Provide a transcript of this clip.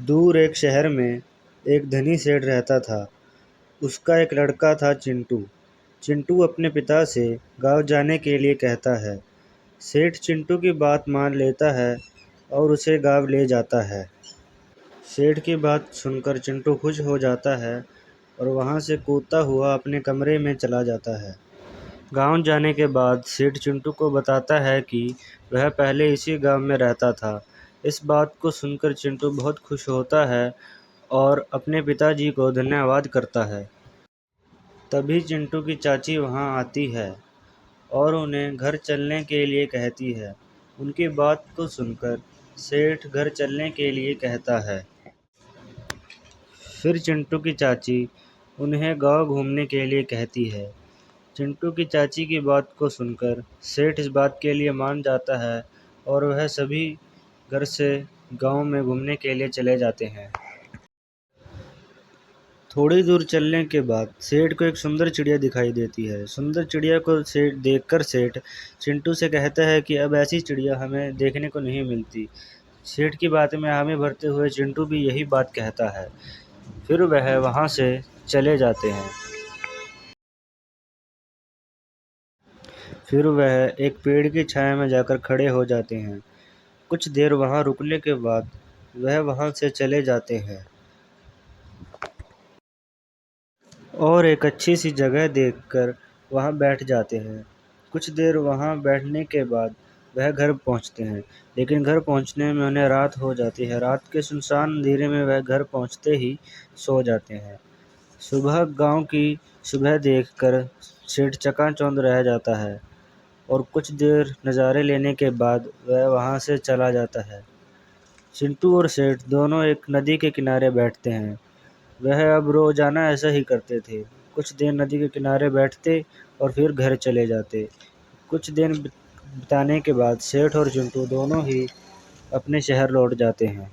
दूर एक शहर में एक धनी सेठ रहता था। उसका एक लड़का था चिंटू। चिंटू अपने पिता से गाँव जाने के लिए कहता है। सेठ चिंटू की बात मान लेता है और उसे गाँव ले जाता है। सेठ की बात सुनकर चिंटू खुश हो जाता है और वहाँ से कूदता हुआ अपने कमरे में चला जाता है। गाँव जाने के बाद सेठ चिंटू को बताता है कि वह पहले इसी गाँव में रहता था। इस बात को सुनकर चिंटू बहुत खुश होता है और अपने पिताजी को धन्यवाद करता है। तभी चिंटू की चाची वहाँ आती है और उन्हें घर चलने के लिए कहती है। उनकी बात को सुनकर सेठ घर चलने के लिए कहता है। फिर चिंटू की चाची उन्हें गाँव घूमने के लिए कहती है। चिंटू की चाची की बात को सुनकर सेठ इस बात के लिए मान जाता है और वह सभी घर से गाँव में घूमने के लिए चले जाते हैं। थोड़ी दूर चलने के बाद सेठ को एक सुंदर चिड़िया दिखाई देती है। सुंदर चिड़िया को सेठ देखकर सेठ चिंटू से कहता है कि अब ऐसी चिड़िया हमें देखने को नहीं मिलती। सेठ की बात में हामी भरते हुए चिंटू भी यही बात कहता है। फिर वह वहाँ से चले जाते हैं। फिर वह एक पेड़ की छाया में जाकर खड़े हो जाते हैं। कुछ देर वहाँ रुकने के बाद वह वहाँ से चले जाते हैं और एक अच्छी सी जगह देखकर वहाँ बैठ जाते हैं। कुछ देर वहाँ बैठने के बाद वह घर पहुँचते हैं, लेकिन घर पहुँचने में उन्हें रात हो जाती है। रात के सुनसान अंधेरे में वह घर पहुँचते ही सो जाते हैं। सुबह गाँव की सुबह देखकर सेठ चकाचौंध रह जाता है और कुछ देर नज़ारे लेने के बाद वह वहाँ से चला जाता है। चिंटू और सेठ दोनों एक नदी के किनारे बैठते हैं। वह अब रोज़ाना ऐसा ही करते थे। कुछ देर नदी के किनारे बैठते और फिर घर चले जाते। कुछ दिन बिताने के बाद सेठ और चिंटू दोनों ही अपने शहर लौट जाते हैं।